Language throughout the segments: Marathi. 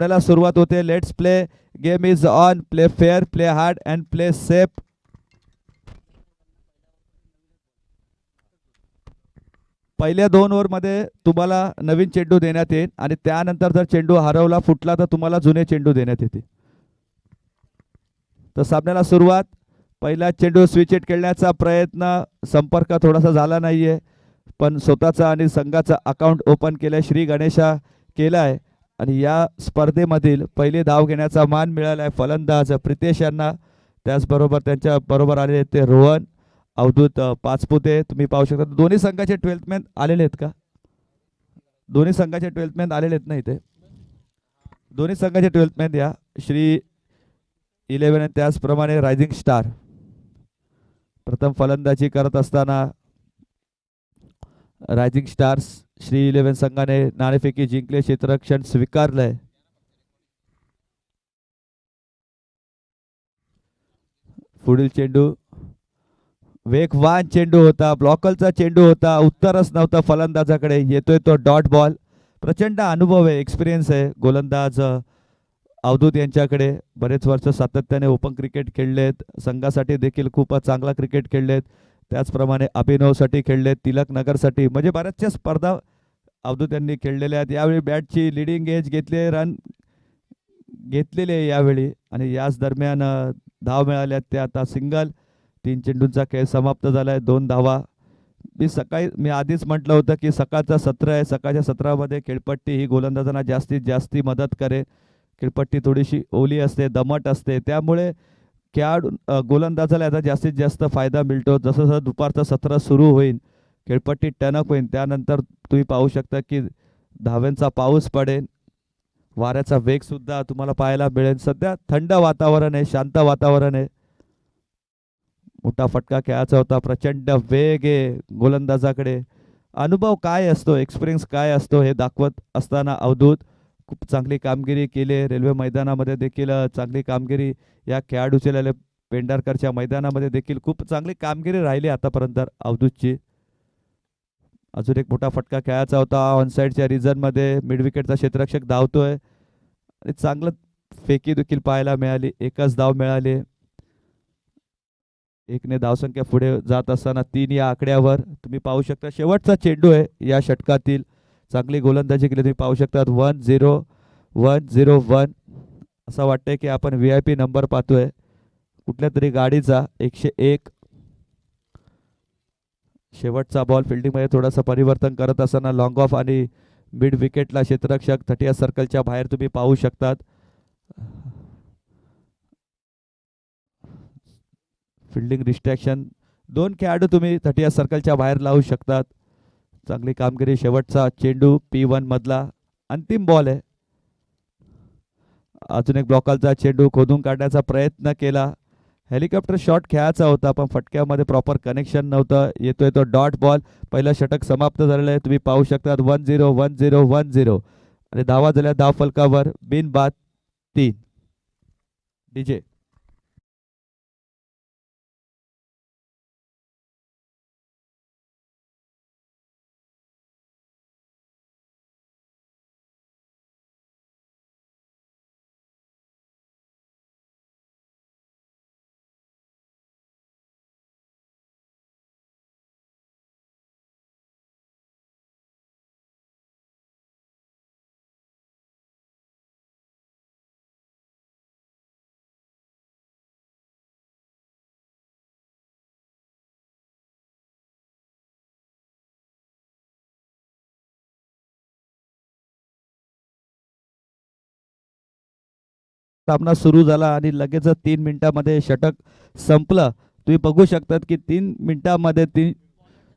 आपल्याला सुरुवात होते. Let's play. Game is on. Play fair, play hard and play safe. पहिल्या 2 ओव्हरमध्ये तुम्हाला नवीन चेंडू देण्यात येईल आणि त्यानंतर जर चेंडू हरवला, फुटला तर तुम्हाला जुने चेंडू देण्यात येतील. तर सामन्याला सुरुवात. पहिला चेंडू स्विच हिट खेळण्याचा प्रयत्न, संपर्क थोडासा झाला नाहीये, पण स्वतःचा आणि संघाचा अकाउंट ओपन केलं श्री गणेशा केलाय आणि या स्पर्धेमधील पहिली धाव घेण्याचा मान मिळाला आहे फलंदाज प्रितेश यांना. त्याचबरोबर त्यांच्या बरोबर आलेले ते रोहन अवधूत पाचपुते. तुम्ही पाहू शकता दोन्ही संघाचे 12th मॅन आलेले आहेत का? दोन्ही संघाचे 12th मॅन आलेले आहेत ना इथे? दोन्ही संघाचे 12th मॅन या श्री 11 आणि त्याचप्रमाणे रायझिंग स्टार. प्रथम फलंदाजी करत असताना रायझिंग स्टार्स श्री 11 संघाने नाणेफेकी जिंकले, क्षेत्ररक्षण स्वीकारलंय. पुढील चेंडू वेगवान चेंडू होता, ब्लॉकलचा चेंडू होता, उत्तरच नव्हतं फलंदाजाकडे. येतोय तो डॉट बॉल. प्रचंड अनुभव आहे, एक्सपिरियन्स आहे गोलंदाज अवधूत यांच्याकडे. बरेच वर्ष सातत्याने ओपन क्रिकेट खेळलेत, संघासाठी देखील खूप चांगला क्रिकेट खेळलेत, त्याचप्रमाणे अभिनवसाठी खेळलेत, तिलक नगरसाठी, म्हणजे बऱ्याचशा स्पर्धा अवधूत यांनी खेळलेल्या आहेत. यावेळी बॅटची लिडिंग एज घेतली, रन घेतलेले आहे यावेळी आणि याच दरम्यान धाव मिळाल्यात त्या आता सिंगल. 3 चेंडूंचा खेळ समाप्त झालाय, 2 धावा. मी आधीच म्हटलं होतं की सकाळचा सत्र आहे, सकाळच्या सत्रामध्ये खेळपट्टी ही गोलंदाजांना जास्तीत जास्त मदत करेल. खेळपट्टी थोडीशी ओली असते, दमट असते, त्यामुळे खेळाडू गोलंदाजाला याचा जास्तीत जास्त फायदा मिळतो. जसं जसं दुपारचं सत्र सुरू होईल, खेळपट्टी टणक होईल, त्यानंतर तुम्ही पाहू शकता की धाव्यांचा पाऊस पडेल, वाऱ्याचा वेग सुद्धा तुम्हाला पाहायला मिळेल. सध्या थंड वातावरण आहे, शांत वातावरण आहे. मोठा फटका खेळायचा होता, प्रचंड वेग आहे गोलंदाजाकडे. अनुभव काय असतो, एक्सपिरियन्स काय असतो हे दाखवत असताना अवधूत खूप चांगली कामगिरी केली. रेल्वे मैदानामध्ये देखील चांगली कामगिरी या खेळाडूचे, पेंढारकरच्या मैदानामध्ये देखील खूप चांगली कामगिरी राहिली आतापर्यंत अवधूतची. अजून एक मोठा फटका खेळायचा होता ऑन साईडच्या रिझनमध्ये. मिड विकेटचा क्षेत्ररक्षक धावतोय आणि चांगलं फेकी देखील पाहायला मिळाली. एकच धाव मिळाली, 1 ने धावसंख्या पुढे जात असताना 3 या आकड्यावर. तुम्ही पाहू शकता शेवटचा चेंडू आहे या षटकातील. चांगली गोलंदाजी केली, तुम्ही पाहू शकता 1-0-1-0-1. असं वाटतंय की आपण VIP नंबर पाहतोय कुठल्या तरी गाडीचा. 101. शेवटचा बॉल. फिल्डिंगमध्ये थोडंसं परिवर्तन करत असताना लॉंग ऑफ आणि मिड विकेटला क्षेत्ररक्षक 30 सर्कलच्या बाहेर तुम्ही पाहू शकतात. फिल्डिंग डिस्ट्रॅक्शन, 2 खेळाडू तुम्ही 30 सर्कलच्या बाहेर लावू शकतात. चांगली कामगिरी. शेवटचा चेंडू P1 मधला अंतिम बॉल आहे. अजून एक ब्लॉकलचा चेंडू खोदून काढण्याचा प्रयत्न केला. हेलिकॉप्टर शॉट खेळायचा होता पण फटक्यामध्ये प्रॉपर कनेक्शन नव्हतं. येतोय तो डॉट बॉल. पहिलं षटक समाप्त झालेलं आहे, तुम्ही पाहू शकता 1-0-1-0-1-0 आणि धावा झाल्या धाव फलकावर बिनबाद 3. डीजे सामना सुरू झाला आणि लगेच 3 मिनिटांमध्ये षटक संपलं. तुम्ही बघू शकतात की 3 मिनिटांमध्ये 3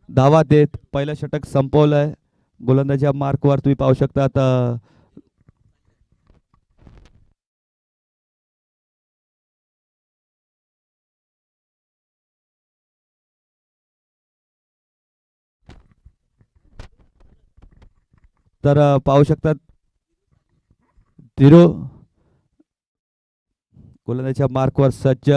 धावा देत पहिलं षटक संपवलंय. गोलंदाजीच्या मार्कवर तुम्ही पाहू शकता तर पाहू शकतात 0 गोलंदाजीच्या मार्कवर सज्ज.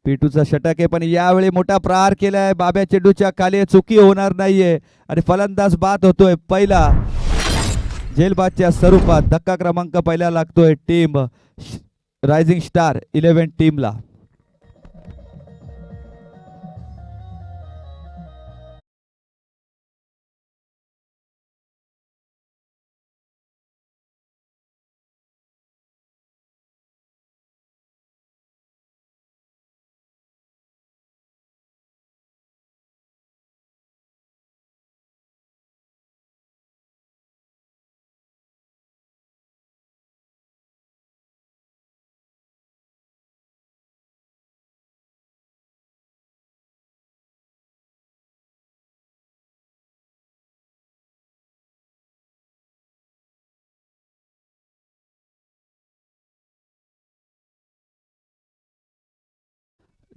P2चा षटक आहे पण यावेळी मोठा प्रहार केलाय. बाब्या चेंडूच्या खाली चुकी होणार नाहीये आणि फलंदाज बाद होतोय. पहिला जेलबादच्या स्वरूपात धक्का क्रमांक पहिला लागतोय टीम रायझिंग स्टार 11 टीमला.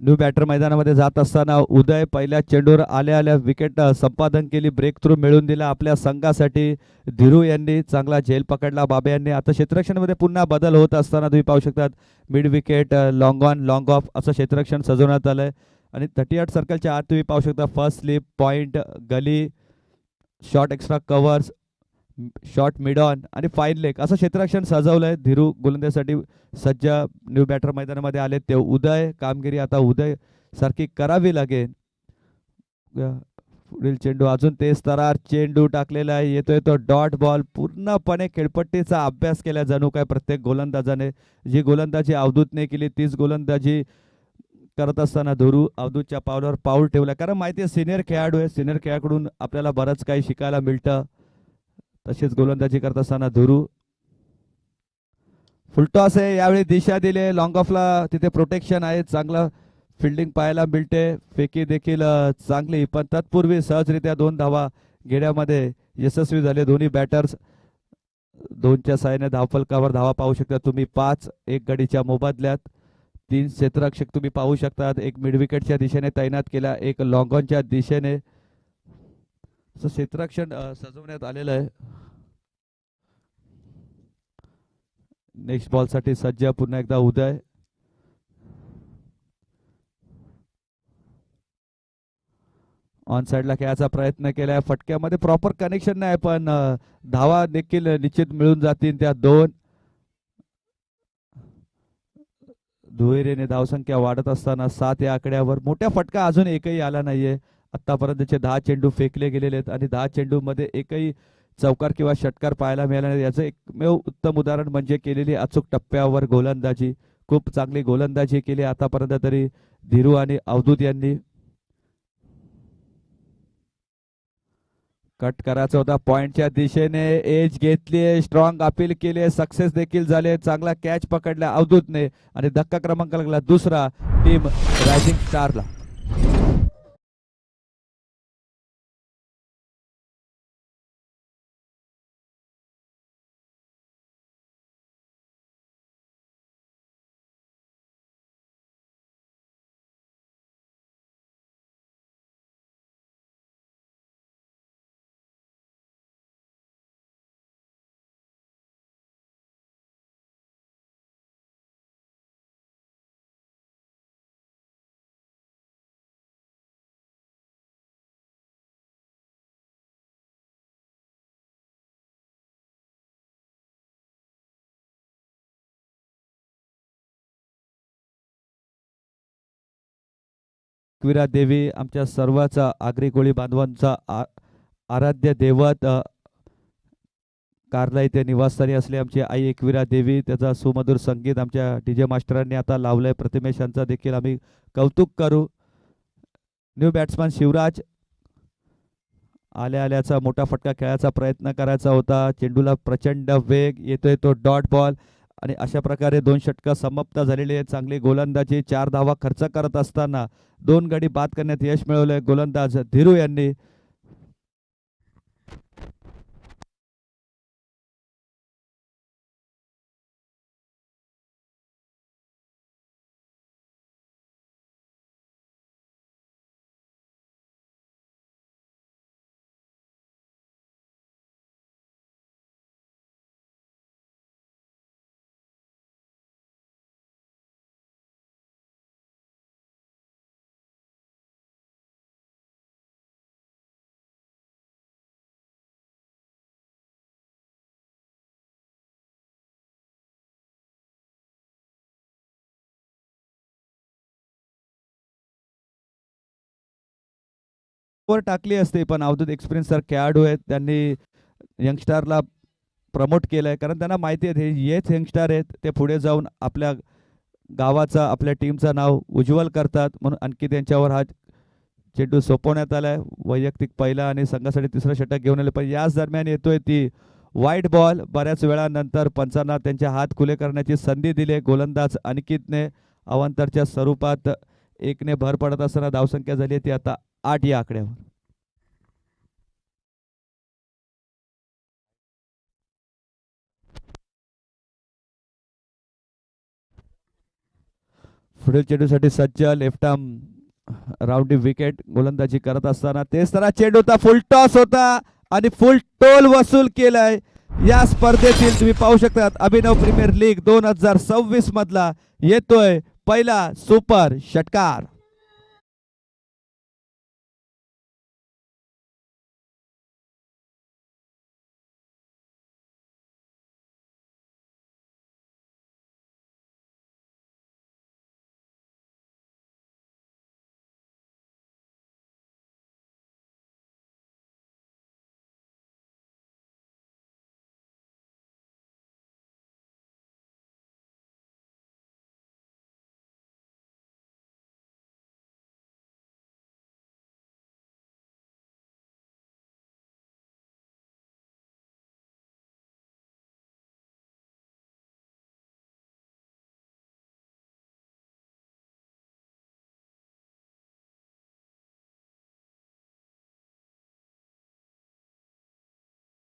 न्यू बॅटर मैदानामध्ये जात असताना उदय पहिल्या चेंडूवर आल्या आल्या विकेट संपादन केली, ब्रेक थ्रू मिळवून दिला आपल्या संघासाठी. धीरू यांनी चांगला झेल पकडला. बाबे यांनी आता क्षेत्ररक्षणामध्ये पुन्हा बदल होत असताना तुम्ही पाहू शकतात. Mid wicket, long on long of असं क्षेत्ररक्षण सजवण्यात आलंय आणि 38 सर्कलच्या आत तुम्ही पाहू शकता first slip, point, gully, short extra covers, short mid on आणि फाईन लेग असं क्षेत्ररक्षण सजवलंय. धीरू गोलंदाजीसाठी सज्ज न्यू बॅटर मैदानामध्ये आले ते उदय. कामगिरी आता उदय सारखी करावी लागेल. पुढील चेंडू अजून तेच तरार चेंडू टाकलेला आहे. येतोय तो डॉट बॉल. पूर्णपणे खेळपट्टीचा अभ्यास केला जणू काय प्रत्येक गोलंदाजाने. जी गोलंदाजी अवधूतने केली तीच गोलंदाजी करत असताना धीरू अवधूतच्या पावलावर पाऊल ठेवलं. कारण माहिती आहे सिनियर खेळाडू आहे, सिनियर खेळाडूकडून आपल्याला बरंच काही शिकायला मिळतं. तशीच गोलंदाजी करत असताना धीरू फुलटॉस आहे. यावेळी दिशा दिले लॉंग ऑफला, तिथे प्रोटेक्शन आहे, चांगलं फिल्डिंग पाहायला मिळते. फेकी देखील चांगली, पण तत्पूर्वी सहजरित्या 2 धावा घेण्यामध्ये यशस्वी झाले दोन्ही बॅटर्स. 2च्या साहाय्याने धावफलकावर धावा पाहू शकता तुम्ही 5. 1 गडीच्या मोबदल्यात 3 क्षेत्ररक्षक तुम्ही पाहू शकतात. एक मिड विकेटच्या दिशेने तैनात केला, एक लॉंग ऑनच्या दिशेने. असं क्षेत्ररक्षण सजवण्यात आलेलं आहे. नेक्स्ट बॉल साठी सज्ज पुन्हा एकदा उदय. ऑन साइडला खेळायचा प्रयत्न केलाय. फटक्यामध्ये प्रॉपर कनेक्शन नाही, पण धावा देखील निश्चित मिळून जातील त्या 2. दुहेरीने धावसंख्या वाढत असताना 7 या आकड्यावर. मोठ्या फटका अजून एकही आला नाहीये. आतापर्यंतचे 10 चेंडू फेकले गेलेले आहेत आणि 10 चेंडू मध्ये एकही चौकार किंवा षटकार पाहायला मिळाला नाही. याचं एकमेव उत्तम उदाहरण म्हणजे केलेली अचूक टप्प्यावर गोलंदाजी. खूप चांगली गोलंदाजी केली आतापर्यंत तरी धीरू आणि अवधूत यांनी. कट करायचा होता पॉइंटच्या दिशेने, एज घेतली, स्ट्रॉंग अपील केली, सक्सेस देखील झाले. चांगला कॅच पकडला अवधूतने आणि धक्का क्रमांक लागला दुसरा टीम रायझिंग स्टारला. एकविरा देवी आमच्या सर्वांचा आगरी कोळी बांधवांचा आराध्य दैवत. कारला इथे निवासस्थानी असले आमची आई एकविरा देवी. त्याचा सुमधुर संगीत आमच्या डीजे मास्टरांनी आता लावलंय. प्रतिमेश यांचा देखील आम्ही कौतुक करू. न्यू बॅट्समन शिवराज आल्या आल्याचा मोठा फटका खेळायचा प्रयत्न करायचा होता. चेंडूला प्रचंड वेग, येतोय तो डॉट बॉल आणि अशा प्रकारे 2 षटकं समाप्त झालेली आहेत. चांगली गोलंदाजी, 4 धावा खर्च करत असताना 2 गडी बाद करण्यात यश मिळवलंय गोलंदाज धीरू यांनी. वर टाकली असते, पण अवधूत एक्सपिरियन्स सर खेळाडू आहेत, त्यांनी यंगस्टारला प्रमोट केलंय, कारण त्यांना माहिती आहे हेच यंगस्टार आहेत, ते पुढे जाऊन आपल्या गावाचा आपल्या टीमचं नाव उज्ज्वल करतात, म्हणून आणखी त्यांच्यावर हा चेंडू सोपवण्यात आलाय. वैयक्तिक पहिला आणि संघासाठी तिसरा षटक घेऊन आले, पण याच दरम्यान येतोय ती वाईट बॉल. बऱ्याच वेळानंतर पंचांना त्यांचे हात खुले करण्याची संधी दिली. गोलंदाज अनिकेतने अवांतरच्या स्वरूपात एकने भर पडत असताना धावसंख्या झाली ती आता 8 या आकड्यावर. पुढील चेंडूसाठी सज्ज. लेफ्ट आर्म राऊंडी विकेट गोलंदाजी करत असताना तेच तर चेंडू होता, फुल टॉस होता आणि फुल टोल वसूल केलाय. या स्पर्धेतील तुम्ही पाहू शकता अभिनव प्रीमियर लीग 2026 मधला येतोय पहिला सुपर षटकार.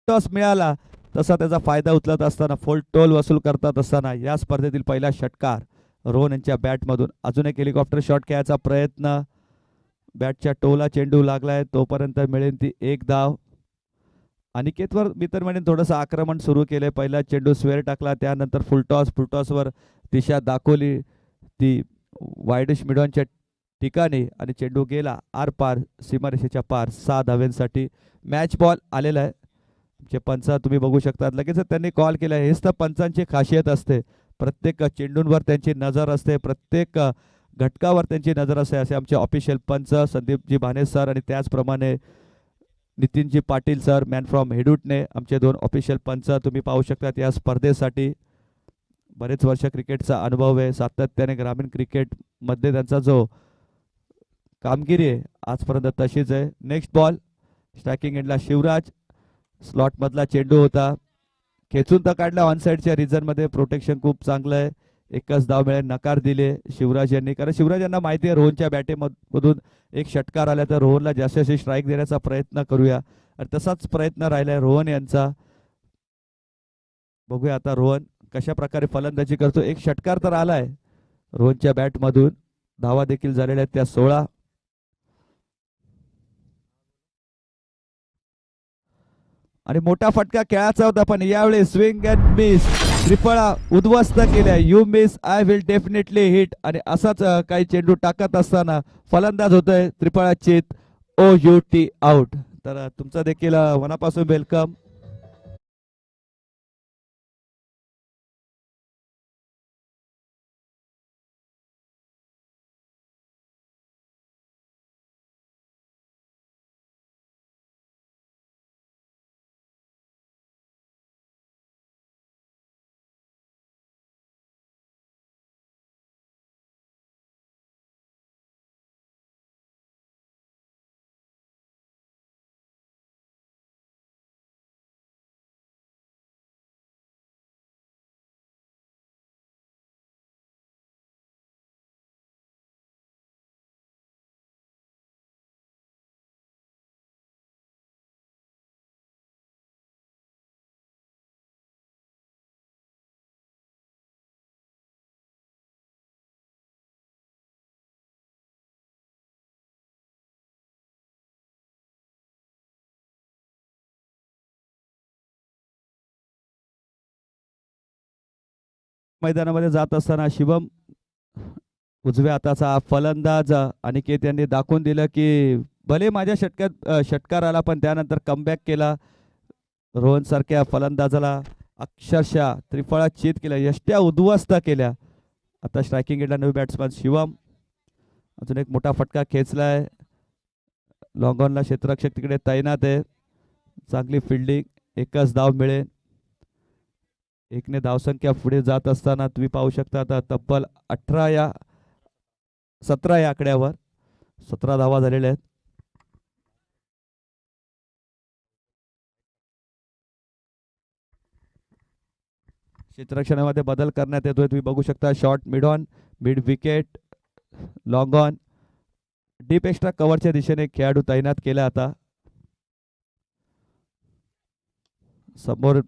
टॉस मिळाला तसा त्याचा फायदा उचलत असताना फुल टोल वसूल करतात असताना या स्पर्धेतील पहिला षटकार रोहन यांच्या बॅटमधून. अजून एक हेलिकॉप्टर शॉट खेळायचा प्रयत्न, बॅटच्या टोला चेंडू लागलाय, तोपर्यंत मिळेल ती एक धाव. अनिकेतवर मी तर म्हणेन थोडंसं आक्रमण सुरू केलंय. पहिला चेंडू स्वेअर टाकला, त्यानंतर फुलटॉसवर दिशा दाखवली ती वायडिश मिडॉनच्या ठिकाणी आणि चेंडू गेला आर पार सीमारेषेच्या पार. 6 धाव्यांसाठी मॅच बॉल आलेला आहे. जे पंच तुम्ही बघू शकता लगेच त्यांनी कॉल केला. हेच तर पंचांची खासियत असते, प्रत्येक चेंडूंवर त्यांची नजर असते, प्रत्येक घटकावर त्यांची नजर असते. असे आमचे ऑफिशियल पंच संदीपजी भाने सर आणि त्याचप्रमाणे Nitinji Patil sir man from हेडूटने आमचे 2 ऑफिशियल पंच तुम्ही पाहू शकता. या स्पर्धेसाठी बरेच वर्ष क्रिकेटचा अनुभव आहे, सातत्याने ग्रामीण क्रिकेटमध्ये त्यांचा जो कामगिरी आहे आजपर्यंत तशीच आहे. नेक्स्ट बॉल स्ट्रायकिंग एंडला शिवराज. स्लॉट मधला चेंडू होता, खेचून तर काढला ऑन साइडच्या रिझन मध्ये. प्रोटेक्शन खूप चांगलं आहे. एकच धाव मिळेल, नकार दिले शिवराज यांनी, कारण शिवराज यांना माहिती आहे रोहनच्या बॅटेमधून एक षटकार आला तर रोहनला जास्तीत जास्त स्ट्राईक देण्याचा प्रयत्न करूया, आणि तसाच प्रयत्न राहिलाय रोहन यांचा. बघूया आता रोहन कशा प्रकारे फलंदाजी करतो. एक षटकार तर आलाय रोहनच्या बॅटमधून, धावा देखील झालेल्या आहेत त्या 16. आणि मोठा फटका खेळाचा होता, पण यावेळी स्विंग अँड मिस, त्रिफळा उद्ध्वस्त केल्या. You miss I will definitely hit, आणि असाच काही चेंडू टाकत असताना फलंदाज होतोय त्रिफळा चित OUT आउट. तर तुमचा देखील मनापासून वेलकम. मैदानामध्ये जात असताना शिवम उजव्या हाताचा फलंदाज अनिकेत यांनी दाखवून दिलं की भले माझ्या षटकार आला, पण त्यानंतर कमबॅक केला. रोहन सारख्या फलंदाजाला अक्षरशः त्रिफळा चित केल्या, यष्ट्या उद्ध्वस्त केल्या. आता स्ट्रायकिंग एंडला नवी बॅट्समन शिवम. अजून एक मोठा फटका खेचलाय लॉंग ऑनला क्षेत्ररक्षक तिकडे तैनात आहे. चांगली फिल्डिंग, एकच धाव मिळेल. एकने धावसंख्या पुढे जात असताना तुम्ही पाहू शकता आता तब्बल 17 या आकड्यावर 17 धावा झालेल्या आहेत. क्षेत्ररक्षणामध्ये बदल करण्यात येतोय. तुम्ही बघू शकता short mid on, mid wicket, long on, deep extra कव्हरच्या दिशेने खेळाडू तैनात केला. आता समोर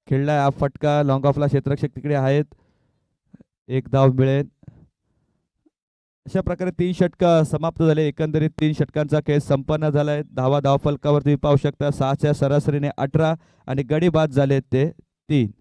खेळलाय हा फटका, लॉंग ऑफला क्षेत्ररक्षक तिकडे आहेत. एक धाव मिळेल. अशा प्रकारे 3 षटक समाप्त झाले. एकंदरीत 3 षटकांचा खेळ संपन्न झालाय. धाव फलकावर तुम्ही पाहू शकता 6च्या सरासरीने 18 आणि गडी बाद झाले ते 3.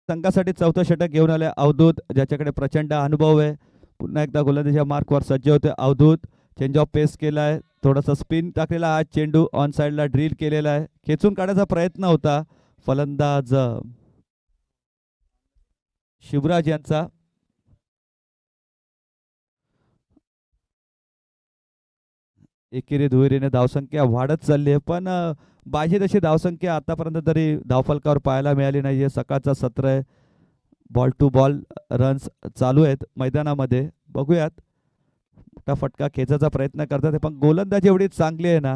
संघासाठी 4थं षटक घेऊन आले अवधूत, ज्याच्याकडे प्रचंड अनुभव आहे. पुन्हा एकदा गोलंदाजीच्या मार्कवर सज्ज होते अवधूत. चेंज ऑफ पेस केलाय, थोडासा स्पिन टाकलेला हा चेंडू ऑन साइडला ड्रिल केलेला आहे. खेचून काढायचा प्रयत्न होता फलंदाज शिवराज यांचा. एकेरी दुहेरीने धावसंख्या वाढत चालली आहे, पण पाहिजे तशी धावसंख्या आतापर्यंत तरी धावफलकावर पाहायला मिळाली नाहीये. सकाळचा सत्र आहे, बॉल टू बॉल रन्स चालू आहेत मैदानामध्ये. बघूयात, मोठा फटका खेचायचा प्रयत्न करतात, पण गोलंदाजी एवढी चांगली आहे ना,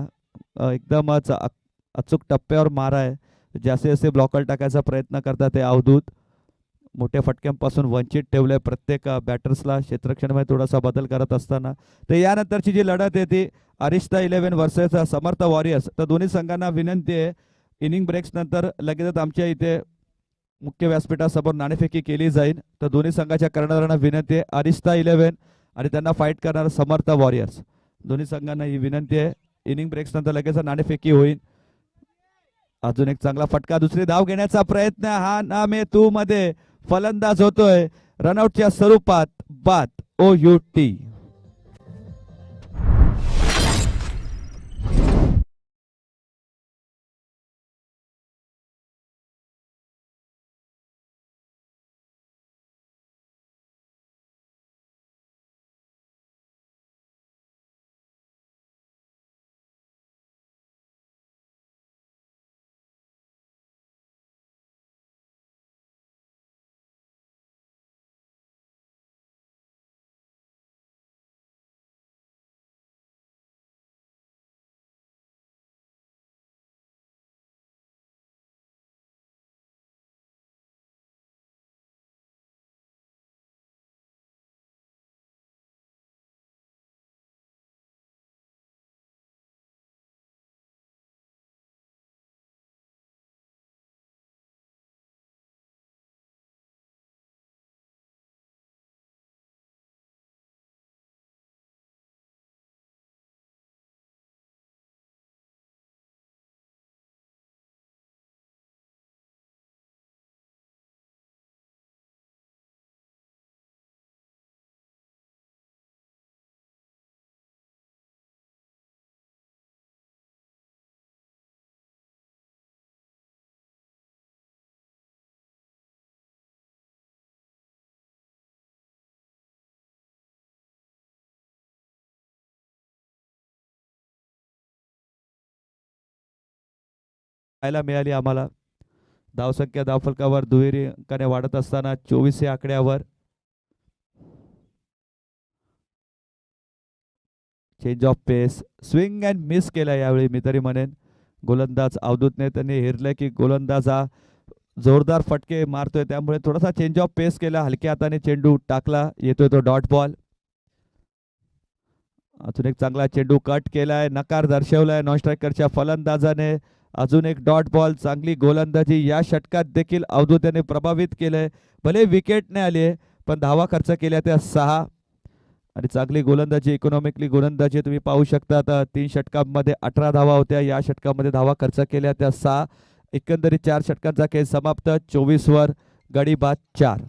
एकदमच अचूक टप्प्यावर मारा आहे. जास्तीत जास्त ब्लॉकर टाकायचा प्रयत्न करतात ते अवधूत. मोठ्या फटक्यांपासून वंचित ठेवलंय प्रत्येक बॅटर्सला क्षेत्ररक्षणामध्ये थोडासा बदल करत असताना. तर यानंतरची जी लढत आहे ती अरिस्ता 11 वर्सेस समर्थ वॉरियर्स. तर दोन्ही संघांना विनंती आहे, इनिंग ब्रेक्स नंतर लगेचच आमच्या इथे मुख्य व्यासपीठासमोर नाणेफेकी केली जाईल. तर दोन्ही संघाच्या कर्णधारांना विनंती आहे, अरिस्ता 11 आणि त्यांना फाईट करणार समर्थ वॉरियर्स. दोन्ही संघांना ही विनंती आहे. इनिंग ब्रेक्स नंतर लगेच नाणेफेकी होईल. अजून एक चांगला फटका, दुसरी धाव घेण्याचा प्रयत्न, हा नामे तू मध्ये फलंदाज होतोय रनआउटच्या स्वरूपात. बाद OUT. पाहायला मिळाली आम्हाला. धावसंख्या धावफलकावर दुहेरी अंकाने वाढत असताना 24 या आकड्यावर. Change of pace, swing and miss केला यावेळी मी तरी म्हणेन गोलंदाज अवधूतने. त्यांनी हेरलं की गोलंदाज हा जोरदार फटके मारतोय, त्यामुळे थोडासा चेंज ऑफ पेस केला, हलक्या हाताने चेंडू टाकला. येतोय तो डॉट बॉल. अजून एक चांगला चेंडू कट केलाय, नकार दर्शवलाय नॉन स्ट्रायकरच्या फलंदाजाने. अजून एक डॉट बॉल. चांगली गोलंदाजी या षटकात देखील अवधूत याने प्रभावित केलंय. भले विकेट नाही आली आहे, पण धावा खर्च केल्या त्या 6. आणि चांगली गोलंदाजी, इकॉनॉमिकली गोलंदाजी तुम्ही पाहू शकता. आता 3 षटकांमध्ये 18 धावा होत्या, या षटकामध्ये धावा खर्च केल्या त्या 6. एकंदरीत 4 षटकांचा खेळ समाप्त. 24 वर गडी बाद 4.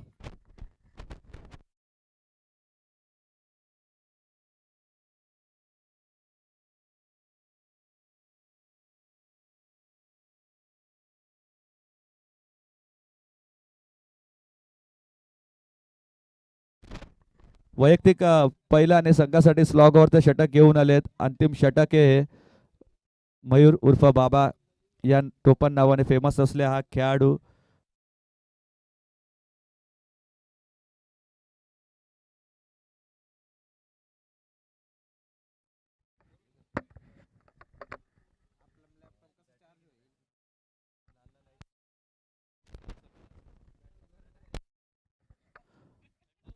वैयक्तिक पहिला आणि संघासाठी स्लॉगवरचं षटक घेऊन आलेत. अंतिम षटक हे मयूर उर्फ बाबा या टोपण नावाने फेमस असले हा खेळाडू.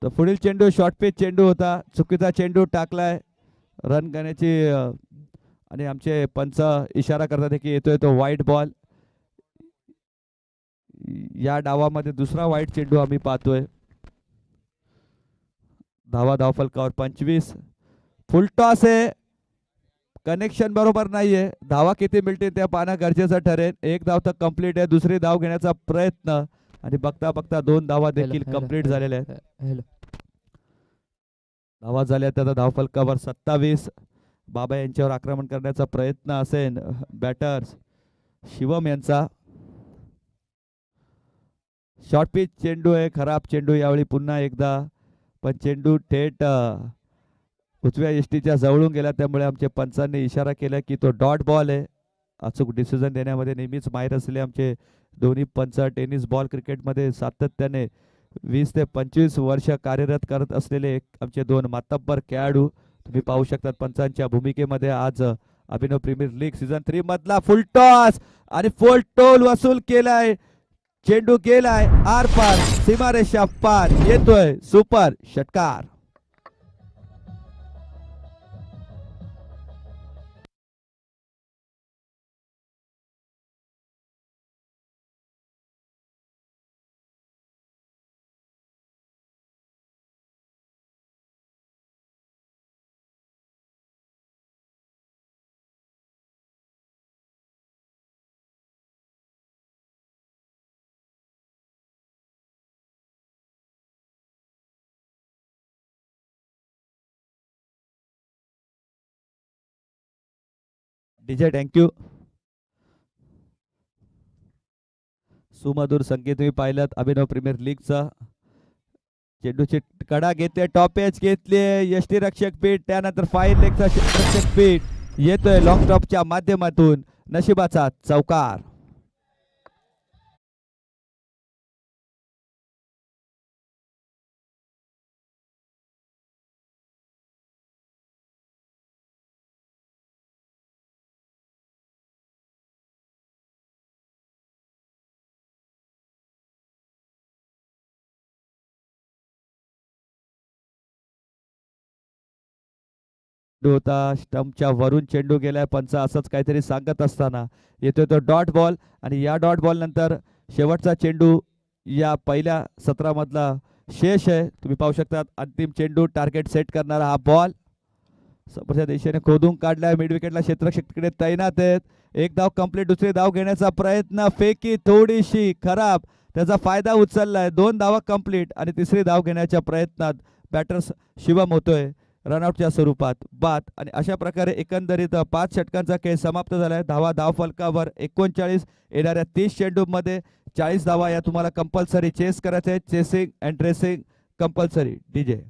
तर पुढील चेंडू शॉर्ट पिच चेंडू होता. चुकीचा चेंडू टाकलाय. रन करण्याची आणि आमचे पंच इशारा करतात की येतोय तो वाईट बॉल. या डावामध्ये दुसरा वाईट चेंडू आम्ही पाहतोय. धावफलकावर 25. फुल टॉस आहे. कनेक्शन बरोबर नाहीये. धावा किती मिळतील त्या पाहणं गरजेचं ठरेल. एक धाव तर कंप्लीट आहे. दुसरी धाव घेण्याचा प्रयत्न आणि बघता बघता 2 धावा देखील कंप्लीट झालेल्या आहेत. धावा झाल्या तर धावफलकावर 27. बाबा यांच्यावर आक्रमण करण्याचा प्रयत्न असेल बॅटर्स शिवम यांचा. शॉर्ट पिच चेंडू आहे. खराब चेंडू यावेळी पुन्हा एकदा, पण चेंडू थेट उजव्या यष्टीच्या जवळून गेला. त्यामुळे आमच्या पंचांनी इशारा केला की तो डॉट बॉल आहे. अचूक डिसिजन देण्यामध्ये नेहमीच माहीर असलेले आमचे दोन्ही पंच टेनिस बॉल क्रिकेटमध्ये सातत्याने 20 ते 25 वर्ष कार्यरत करत असलेले आमचे 2 मातब्बर खेळाडू तुम्ही पाहू शकता पंचांच्या भूमिकेमध्ये. आज अभिनव प्रीमियर लीग सीझन 3 मधला फुल टॉस आणि फुल टोल वसूल केलाय. चेंडू गेलाय आर पार, सीमारेषा पार. येतोय सुपर षटकार. DJ thank you. सुमधुर संगीत तुम्ही पाहिलं अभिनव प्रीमियर लीगचा. चेंडूची कडा घेतले, टॉपेज घेतले, यष्टीरक्षक पीठ, त्यानंतर फाईन लेगचा रक्षक पीठ. येतोय लॉंग टॉपच्या माध्यमातून नशिबाचा चौकार. होता स्टंपच्या वरून चेंडू गेलाय. पंच असंच काहीतरी सांगत असताना येतोय तो डॉट बॉल. आणि या डॉट बॉल नंतर शेवटचा चेंडू या पहिल्या सत्रामधला शेष आहे. तुम्ही पाहू शकता अंतिम चेंडू टार्गेट सेट करणारा हा बॉल समोरच्या दिशेने खोदून काढलाय. मिड विकेटला क्षेत्ररक्षक तिकडे तैनात आहेत. एक धाव कंप्लीट. दुसरी धाव घेण्याचा प्रयत्न, फेकी थोडीशी खराब, त्याचा फायदा उचललाय. 2 धावा कंप्लीट आणि तिसरी धाव घेण्याच्या प्रयत्नात बॅटर्स शिवम होतोय रनआउटच्या स्वरूपात बाद. आणि अशा प्रकारे एकंदरीत 5 षटकांचा खेळ समाप्त झालाय. धावफलकावर 39. येणाऱ्या 30 चेंडूमध्ये 40 धावा या तुम्हाला कंपल्सरी चेस करायचे आहेत. Chasing and dressing compulsory. DJ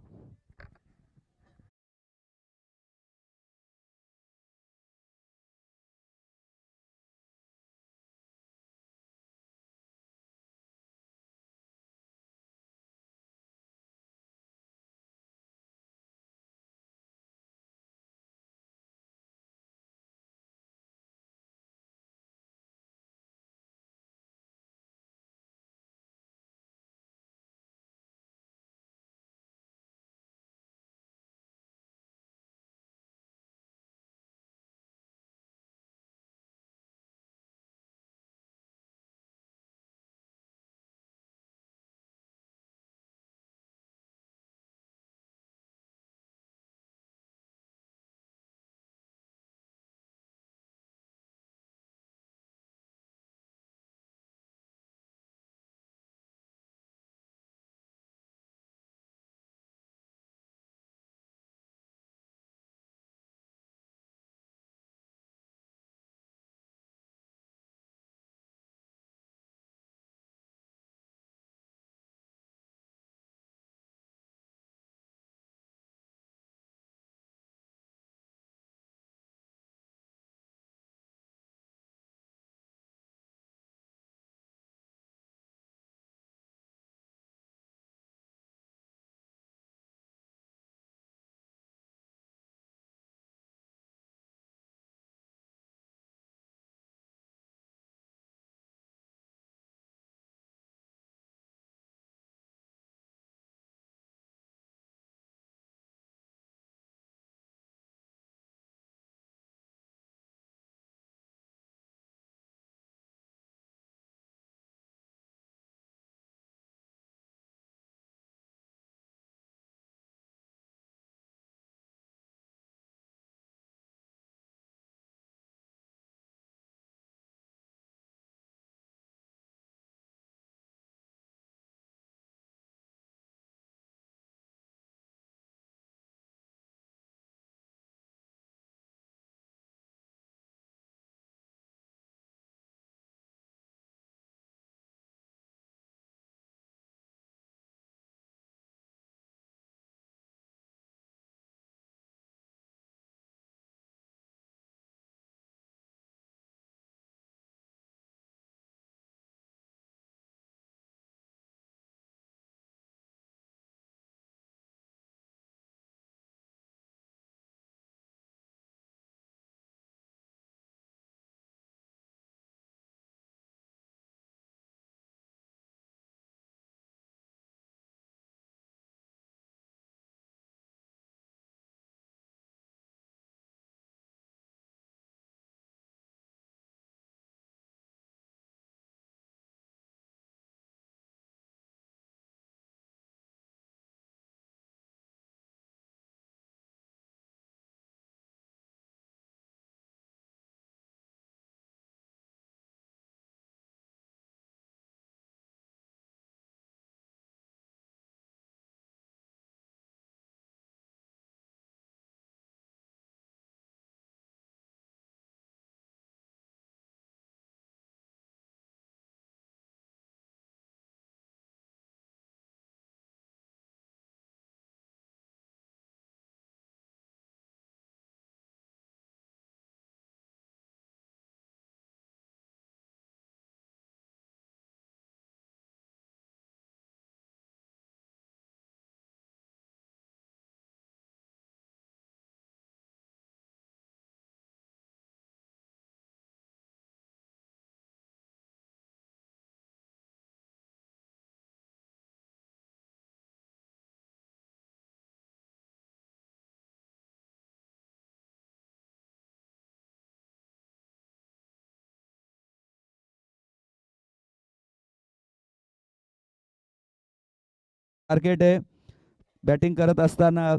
target आहे बॅटिंग करत असताना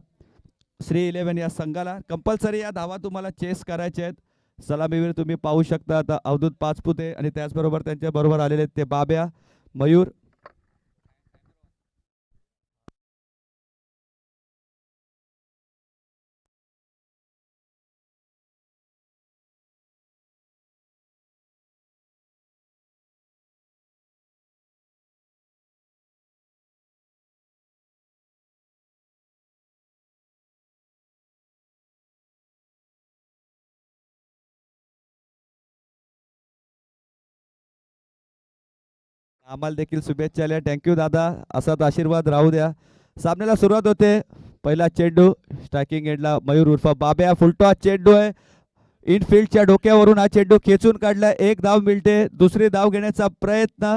श्री 11 या संघाला कंपल्सरी या धावा तुम्हाला चेस करायचे आहेत। सलामीवीर तुम्ही पाहू शकता आता अवधूत पाचपुते आणि त्याचबरोबर त्यांच्या बरोबर आलेले आहेत ते बाब्या मयूर। आम्हाला देखील शुभेच्छा आल्या, थँक्यू दादा, असाच आशीर्वाद राहू द्या। सामन्याला सुरुवात होते, पहिला चेंडू स्ट्रायकिंग एंडला मयूर उर्फ बाब्या, फुलटॉस चेंडू आहे, इनफिल्डच्या डोक्यावरून हा चेंडू खेचून काढला, एक धाव मिळते, दुसरी धाव घेण्याचा प्रयत्न,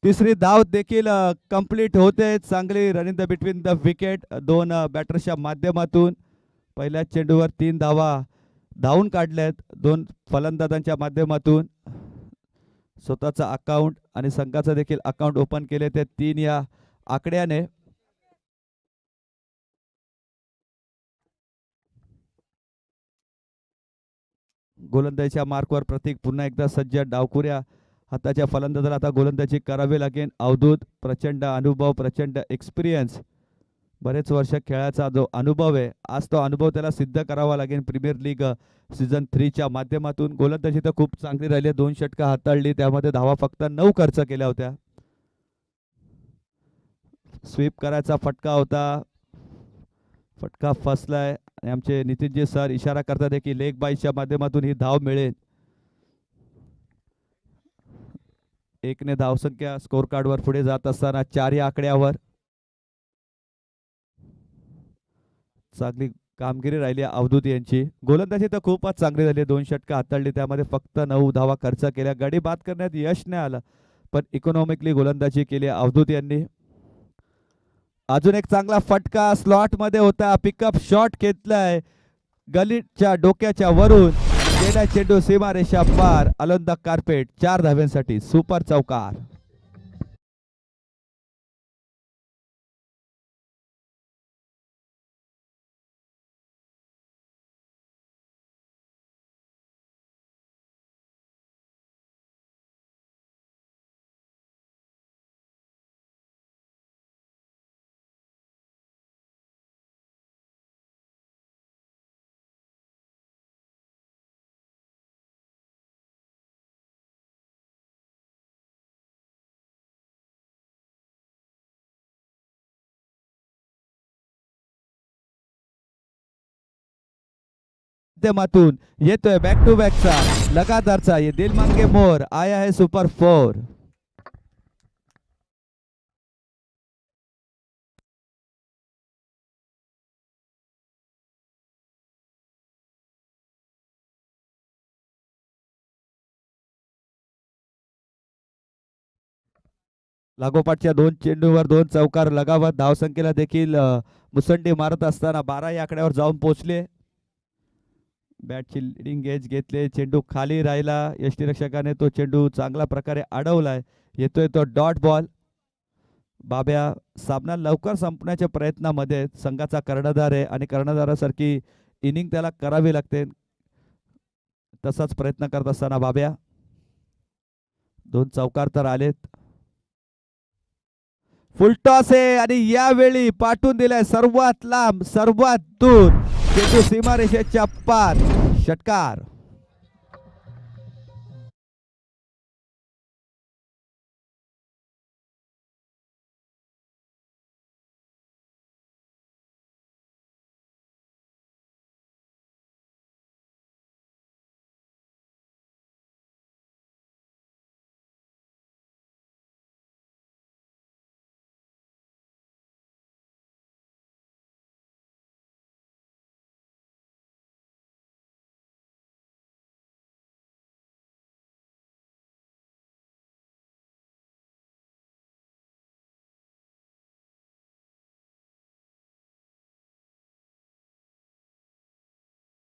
तिसरी धाव देखील कंप्लीट होते, चांगली running the between the wicket दोन बॅटर्सच्या माध्यमातून। पहिल्या चेंडूवर 3 धावा धावून काढल्यात दोन फलंदाजांच्या माध्यमातून, स्वतःचा अकाउंट आणि संघाचा देखील अकाउंट ओपन केले ते 3 या आकड्याने। गोलंदाजीच्या मार्कवर प्रतीक पुन्हा एकदा सज्ज, डावखुऱ्या हाताच्या फलंदाजाला आता गोलंदाजी करावी लागेल। अवधूत प्रचंड अनुभव, प्रचंड एक्सपिरियन्स, बरेच वर्ष खेळाचा जो अनुभव आहे, आज तो अनुभव त्याला सिद्ध करावा लागेल प्रीमियर लीग सीझन 3 च्या माध्यमातून। गोलंदाजी तर खूप चांगली राहिली, 2 षटकं हाताळली, त्यामध्ये धावा फक्त 9 खर्च केल्या होत्या। स्वीप करायचा फटका होता, फटका फसलाय आणि आमचे नितीनजी सर इशारा करतात की लेग बाईच्या माध्यमातून ही धाव मिळेल। एकने धावसंख्या स्कोर कार्डवर पुढे जात असताना 4 या आकड्यावर चांगली कामगिरी राहिली अवधूत यांची। गोलंदाजी तर खूपच चांगली झाली, 2 षटकं हाताळली, त्यामध्ये फक्त 9 धावा खर्च केल्या, गडी बाद करण्यात यश नाही आलं, पण इकॉनॉमिकली गोलंदाजी केली अवधूत यांनी। अजून एक चांगला फटका स्लॉट मध्ये होता, पिकअप शॉट घेतलाय गलीच्या डोक्याच्या वरून, गेला चेंडू सीमारेषा पार, ऑन द कार्पेट, 4 धाव्यांसाठी सुपर चौकार। माध्यमातून येतोय बॅक टू बॅकचा लगातारचा, ये दिल मांगे मोर आया है सुपर 4। लागोपाठच्या 2 चेंडूवर 2 चौकार लगावत धावसंख्येला देखील मुसंडी मारत असताना 12 या आकड्यावर जाऊन पोहोचले। बॅटची लिडिंग एज घेतले, चेंडू खाली राहिला, यष्टीरक्षकाने तो चेंडू चांगल्या प्रकारे अडवलाय, येतोय तो डॉट बॉल। बाब्या सामना लवकर संपण्याच्या प्रयत्नामध्ये संघाचा कर्णधार आहे आणि कर्णधारासारखी इनिंग त्याला करावी लागते, तसाच प्रयत्न करत असताना बाब्या 2 चौकार तर आलेत। फुलटॉस आहे आणि यावेळी पाठवून दिलाय सर्वात लांब, सर्वात दूर, चेंडू सीमारेषेच्या पार, षटकार।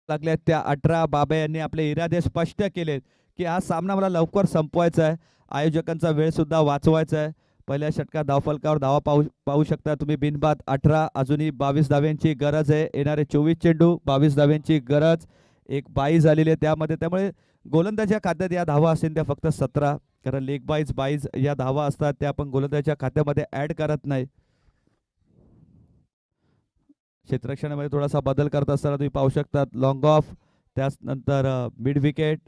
लागल्या त्या 18 बाबा यांनी आपले इरादे स्पष्ट केलेत की हा सामना मला लवकर संपवायचा आहे, आयोजकांचा वेळ सुद्धा वाचवायचा आहे, पहिल्या षटकात धावफलकावर धावा पाहू शकता तुम्ही बिनबाद 18. अजूनही 22 धाव्यांची गरज आहे. येणारे 24 चेंडू 22 धाव्यांची गरज. एक बाई झालेली आहे त्यामध्ये, त्यामुळे गोलंदाजच्या खात्यात या धावा असतील त्या फक्त 17, कारण लेग बाईज या धावा असतात त्या आपण गोलंदाजच्या खात्यामध्ये ऍड करत नाही. क्षेत्ररक्षणामध्ये थोडासा बदल करत असताना तुम्ही पाहू शकता लॉंग ऑफ, त्यानंतर मिड विकेट,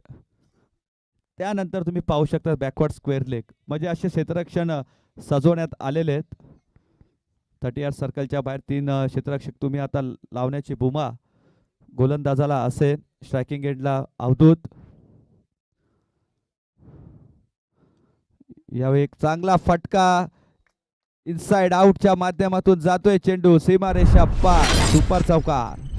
त्यानंतर तुम्ही पाहू शकता बॅकवर्ड स्क्वेअर लेग. म्हणजे असे क्षेत्ररक्षण सजवण्यात आलेले आहेत. 30 सर्कलच्या बाहेर 3 क्षेत्ररक्षक तुम्ही आता लावण्याची भूमा गोलंदाजाला असेल. स्ट्रायकिंग एंडला अवधूत. यावेळी एक चांगला फटका इनसाइड आउटच्या माध्यमातून जातोय चेंडू सीमारेषा पार. सुपर चौकार.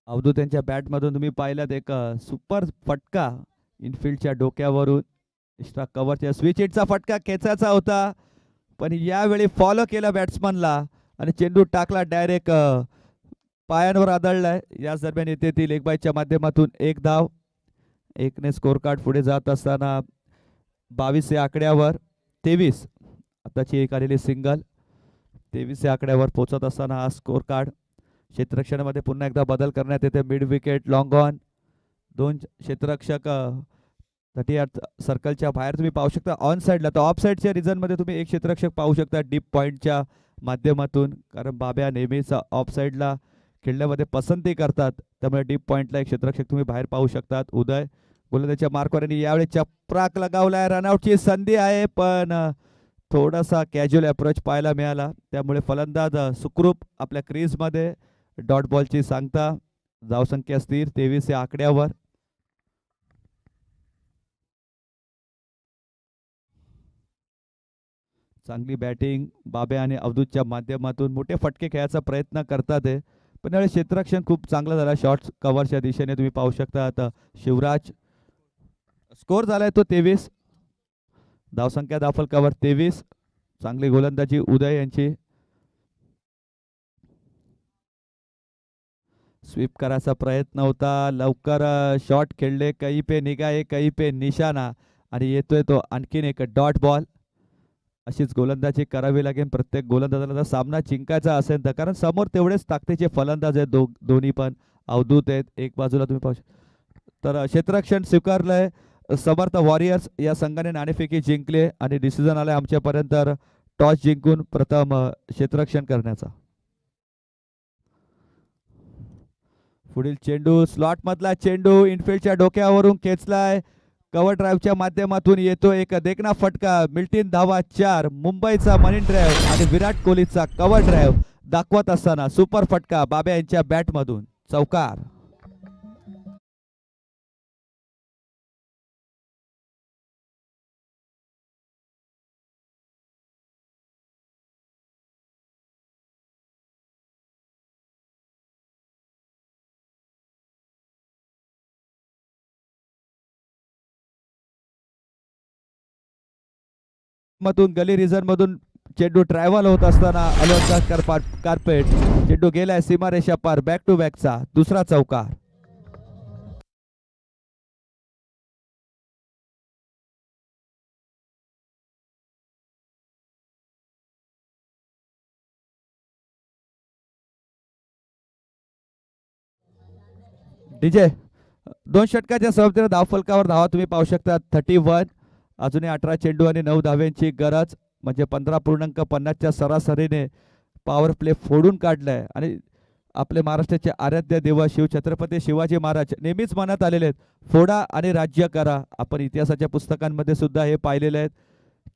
अवधूत यांच्या बॅटमधून तुम्ही पाहिलात एक सुपर फटका इनफिल्डच्या डोक्यावरून एक्स्ट्रा कव्हरच्या स्विच हिटचा फटका खेचायचा होता, पण यावेळी फॉलो केला बॅट्समनला आणि चेंडू टाकला डायरेक्ट पायांवर आदळलाय. याच दरम्यान येते ती लेग बाईच्या माध्यमातून 1 धाव. 1ने स्कोर कार्ड पुढे जात असताना 22 या आकड्यावर 23 आताची एक आलेली सिंगल. 23 या आकड्यावर पोहोचत असताना हा स्कोर कार्ड. क्षेत्ररक्षणामध्ये पुन्हा एकदा बदल करण्यात येते. Mid wicket long on. 2 क्षेत्ररक्षक 30 सर्कलच्या बाहेर तुम्ही पाहू शकता ऑन साईडला. तर ऑफ साईडच्या रिझनमध्ये तुम्ही एक क्षेत्ररक्षक पाहू शकता डीप पॉईंटच्या माध्यमातून, कारण बाब्या नेहमीच ऑफ साईडला खेळण्यामध्ये पसंती करतात, त्यामुळे डीप पॉईंटला एक क्षेत्ररक्षक तुम्ही बाहेर पाहू शकतात. उदय गोलंदाजच्या मार्कवर यांनी यावेळी चपराक लगावलाय. रनआउटची संधी आहे, पण थोडासा कॅज्युअल अप्रोच पाहायला मिळाला, त्यामुळे फलंदाज सुखरूप आपल्या क्रीजमध्ये. डॉट बॉलची सांगता. धावसंख्या स्थिर 23 या आकड्यावर. चांगली बॅटिंग बाब्या आणि अवधूतच्या माध्यमातून. मोठे फटके खेळायचा प्रयत्न करतात आहे, पण यावेळी क्षेत्ररक्षण खूप चांगलं झालं. शॉर्ट कव्हरच्या दिशेने तुम्ही पाहू शकता. आता शिवराज. स्कोर झालाय तो 23. धावसंख्या धावफलकावर 23. चांगली गोलंदाजी उदय यांची. स्वीप करायचा प्रयत्न होता, लवकर शॉट खेळले. कहीं पे निगाहे कहीं पे निशाणा, आणि येतोय तो आणखीन एक डॉट बॉल. अशीच गोलंदाजी करावी लागेल प्रत्येक गोलंदाजाला जर सामना जिंकायचा असेल तर, कारण समोर तेवढेच ताकदीचे फलंदाज आहेत. दोन्ही पण अवधूत आहेत. एक बाजूला तुम्ही पाहू तर क्षेत्ररक्षण स्वीकारलंय. समर्थ वॉरियर्स या संघाने नाणेफेकी जिंकले आणि डिसिजन आलाय आमच्यापर्यंत टॉस जिंकून प्रथम क्षेत्ररक्षण करण्याचा. पुढील चेंडू स्लॉट मधला चेंडू इनफिल्डच्या डोक्यावरून खेचलाय. कव्हर ड्राईव्हच्या माध्यमातून येतो एक देखना फटका. मिल्टन धावा 4. मुंबईचा मरीन ड्राईव्ह आणि विराट कोहलीचा कव्हर ड्राईव्ह दाखवत असताना सुपर फटका बाब्या यांच्या बॅटमधून. चौकार. मधून गली रिझन मधून चेंडू ट्रॅव्हल होत असताना अलॉन्स कार्पेट चेंडू गेलाय सीमारेषा पार. बॅक टू बॅकचा दुसरा चौकार. डीजे 2 षटकाच्या समाप्तीला धावफलकावर धावा तुम्ही पाहू शकता 31. अजूनही 18 चेंडू आणि 9 धाव्यांची गरज, म्हणजे 15.50च्या सरासरीने पॉवर प्ले फोडून काढलाय. आणि आपले महाराष्ट्राचे आराध्य देव छत्रपती शिवाजी महाराज नेहमीच मनात आलेले आहेत, फोडा आणि राज्य करा. आपण इतिहासाच्या पुस्तकांमध्ये सुद्धा हे पाहिलेले आहेत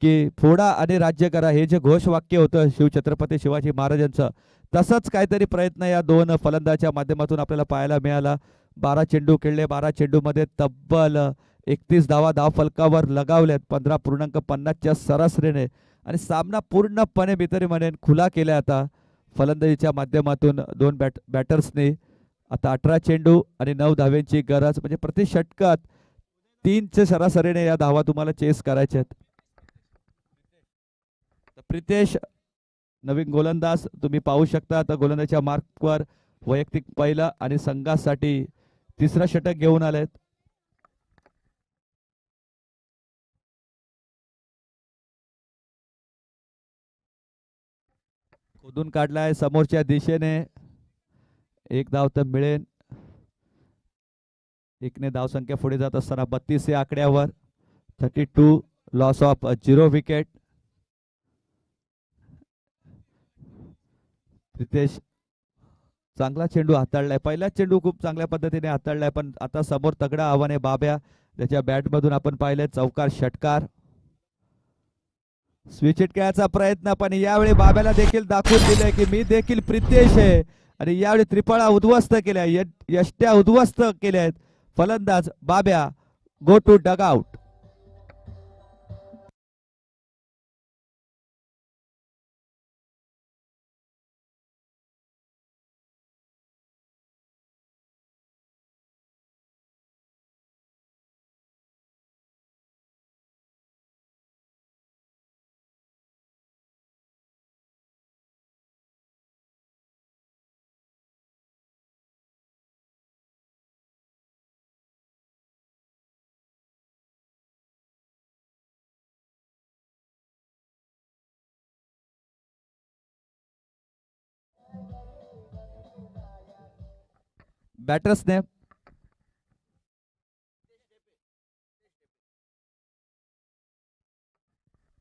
की फोडा आणि राज्य करा हे जे घोषवाक्य होतं छत्रपती शिवाजी महाराजांचं, तसंच काहीतरी प्रयत्न या 2 फलंदाच्या माध्यमातून आपल्याला पाहायला मिळाला. 12 चेंडू खेळले. 12 चेंडूमध्ये तब्बल 31 धावा धावफलकावर लगावल्यात 15.50च्या सरासरीने, आणि सामना पूर्णपणे मी तरी म्हणेन खुला केला. आता फलंदाजीच्या माध्यमातून दोन बॅटर्सने आता 18 चेंडू आणि 9 धाव्यांची गरज, म्हणजे प्रति षटकात 3च्या सरासरीने या धावा तुम्हाला चेस करायच्या आहेत. प्रितेश नवीन गोलंदाज तुम्ही पाहू शकता. आता गोलंदाजच्या मार्कवर वैयक्तिक पहिला आणि संघासाठी तिसरा षटक घेऊन आलेत. खोदून काढलाय समोरच्या दिशेने, एक धाव तर मिळेल. एकने धावसंख्या पुढे जात असताना 32 या आकड्यावर 32 लॉस ऑफ 0 विकेट. प्रितेश चांगला चेंडू हाताळलाय, पहिला चेंडू खूप चांगल्या पद्धतीने हाताळलाय, पण आता समोर तगडा आव्हान आहे बाब्या. त्याच्या बॅट मधून आपण पाहिलंय चौकार षटकार. स्विच हिट खेळायचा प्रयत्न, पण यावेळी बाब्याला देखील दाखवून दिलंय की मी देखील प्रितेश आहे, आणि यावेळी त्रिफळा उद्ध्वस्त केल्या, यष्ट्या उद्ध्वस्त केल्या आहेत. फलंदाज बाब्या गो टू डग आउट. बॅटर्सने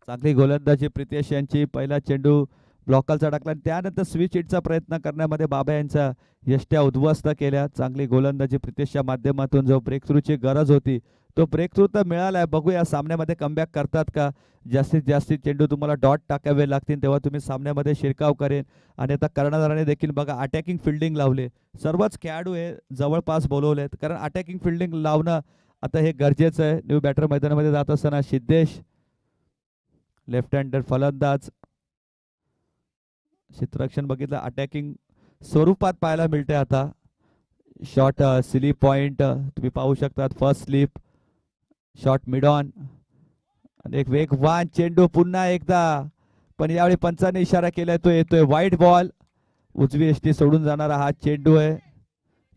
चांगली गोलंदाजी प्रितेश यांची. पहिला चेंडू ब्लॉकलचा टाकला आणि त्यानंतर स्विच हिटचा प्रयत्न करण्यामध्ये बाबा यांच्या यष्ट्या उद्ध्वस्त केल्या. चांगली गोलंदाजी प्रितेशच्या माध्यमातून जो ब्रेक थ्रूची गरज होती तो ब्रेक थ्रू तर मिळालाय. बघूया सामन्यामध्ये कमबॅक करतात का. जास्तीत जास्त चेंडू तुम्हाला डॉट टाकावे लागतील तेव्हा तुम्ही सामन्यामध्ये शिरकाव करेन. आणि आता कर्णधाराने देखील बघा अटॅकिंग फिल्डिंग लावले. सर्वच खेळाडू हे जवळपास बोलवलेत, कारण अटॅकिंग फिल्डिंग लावणं आता हे गरजेचं आहे. न्यू बॅटर मैदानामध्ये जात असताना सिद्धेश लेफ्ट हँडर फलंदाज. क्षेत्ररक्षण बघितलं अटॅकिंग स्वरूपात पाहायला मिळते. आता शॉट स्लीप पॉइंट तुम्ही पाहू शकता. First sleep shot mid on आणि एक वेगवान चेंडू पुन्हा एकदा, पण यावेळी पंचाने इशारा केलाय तो येतोय. वाईट बॉल, उजवी एष्टी सोडून जाणारा हा चेंडू आहे.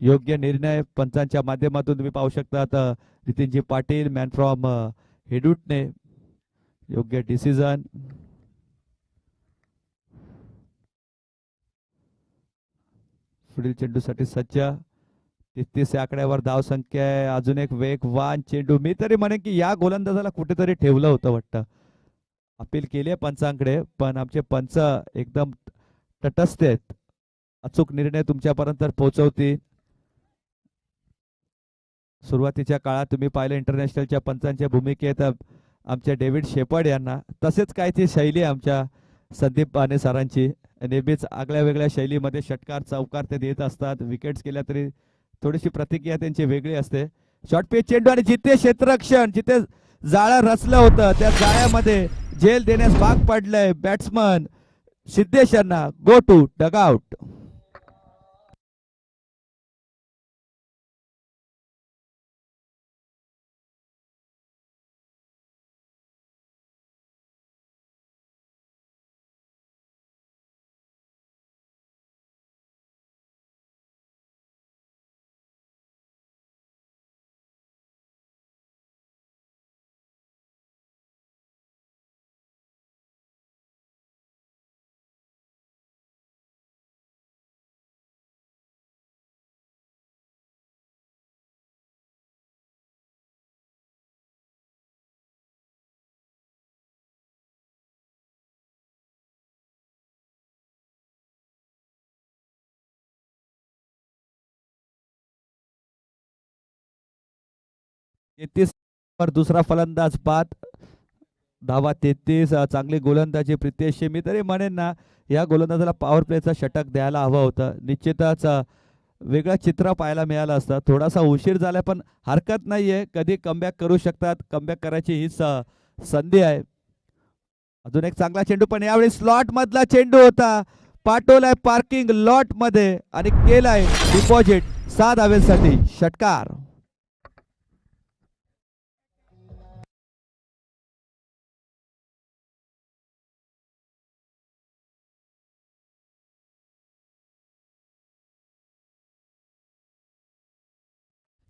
योग्य निर्णय पंचांच्या माध्यमातून तुम्ही पाहू शकता. आता नितीनजी पाटील मॅन फ्रॉम हेडूटने योग्य डिसिजन. पुढील चेंडूसाठी सज्ज. 33 आकड्यावर धाव संख्या आहे. अजून एक वेगवान चेंडू. मी तरी म्हणेन की या गोलंदाजाला कुठेतरी ठेवलं होतं वाटतं. अपील केली आहे पंचांकडे, पण आमचे पंच एकदम तटस्थ आहेत. अचूक निर्णय तुमच्यापर्यंत पोहोचवतील. सुरुवातीच्या काळात तुम्ही पाहिलं इंटरनॅशनलच्या पंचांच्या भूमिकेत आमच्या डेव्हिड शेपर्ड यांना, तसेच काय ती शैली आमच्या संदीप बाने सरांची. नेहमीच आगळ्या वेगळ्या शैलीमध्ये षटकार चौकार ते देत असतात. विकेट्स केल्या तरी थोडीशी प्रतिक्रिया त्यांची वेगळी असते. शॉर्ट पिच चेंडू आणि जिथे क्षेत्ररक्षण, जिथे जाळं रचलं होतं त्या जाळ्यामध्ये झेल देण्यास भाग पडलंय बॅट्समन सिद्धेश यांना. Go to dugout. वर दुसरा फलंदाज बाद. धावा 33. चांगली गोलंदाजी प्रितेश. मी तरी म्हणेन ना या गोलंदाजाला पॉवर प्लेचा षटक द्यायला हवं होतं. निश्चितच वेगळं चित्र पाहायला मिळालं असतं. थोडासा उशीर झाला पण हरकत नाहीये, कधी कमबॅक करू शकतात. कमबॅक करायची हीच संधी आहे. अजून एक चांगला चेंडू, पण यावेळी स्लॉट मधला चेंडू होता, पाठवलाय पार्किंग लॉट मध्ये आणि केलाय डिपॉझिट 6 धावेसाठी. षटकार.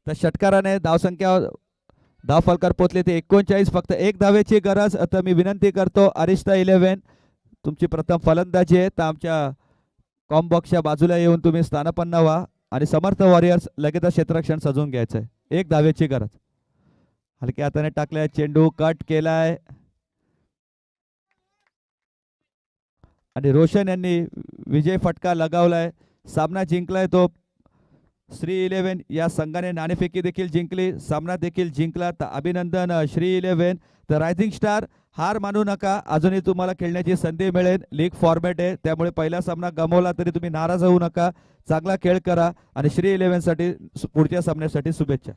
तर षटकाराने धावसंख्या धाव फलकार पोचले ते 39. फक्त एक धावेची गरज. आता मी विनंती करतो अरिस्ता 11 तुमची प्रथम फलंदाजी आहे तर आमच्या कॉम्बॉक्सच्या बाजूला येऊन तुम्ही स्थानापन्न व्हा आणि समर्थ वॉरियर्स लगेच क्षेत्ररक्षण सजवून घ्यायचंय. एक धावेची गरज. हलक्या हाताने टाकलाय चेंडू कट केलाय आणि रोशन यांनी विजय फटका लगावलाय. सामना जिंकलाय तो श्री 11 या संघाने. नाणेफेकी देखील जिंकली, सामना देखील जिंकला. तर अभिनंदन श्री 11. तर रायझिंग स्टार हार मानू नका, अजूनही तुम्हाला खेळण्याची संधी मिळेल. लीग फॉर्मॅट आहे त्यामुळे पहिला सामना गमावला तरी तुम्ही नाराज होऊ नका. चांगला खेळ करा आणि श्री 11 साठी पुढच्या सामन्यासाठी शुभेच्छा.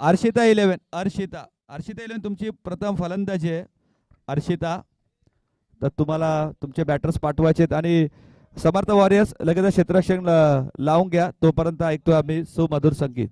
अर्शिता 11 अर्शिता 11 तुमची प्रथम फलंदाजी आहे. अर्शिता तर तुम्हाला तुमचे बॅटर्स पाठवायचे आणि समर्थ वॉरियर्स लगेच क्षेत्ररक्षण लावून घ्या. तोपर्यंत ऐकतो आम्ही सुमधुर संगीत.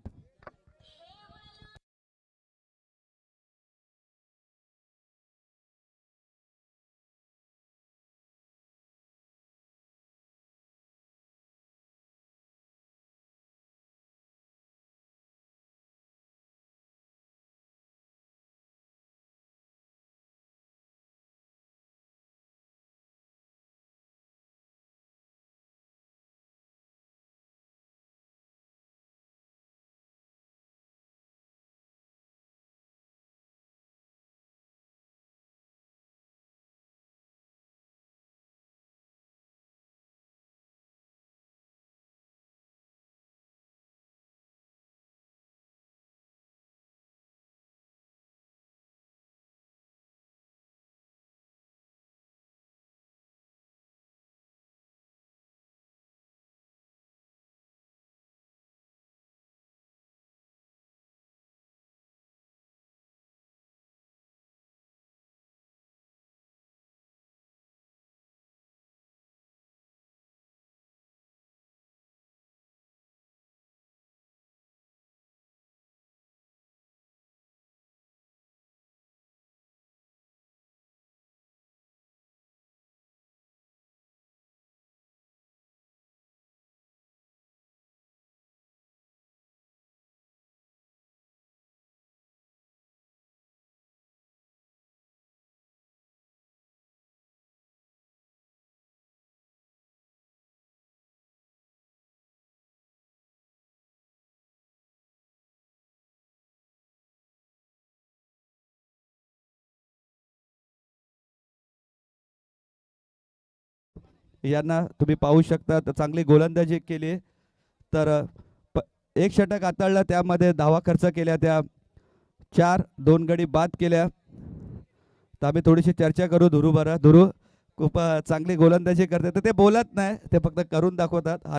यांना तुम्ही पाहू शकता तर चांगली गोलंदाजी केली. तर एक षटक हाताळला, त्यामध्ये धावा खर्च केल्या, त्या 4-2 गडी बाद केल्या. तर आम्ही थोडीशी चर्चा करू. धुरू बरं, धुरू खूप चांगली गोलंदाजी करते. तर ते बोलत नाही, ते फक्त करून दाखवतात.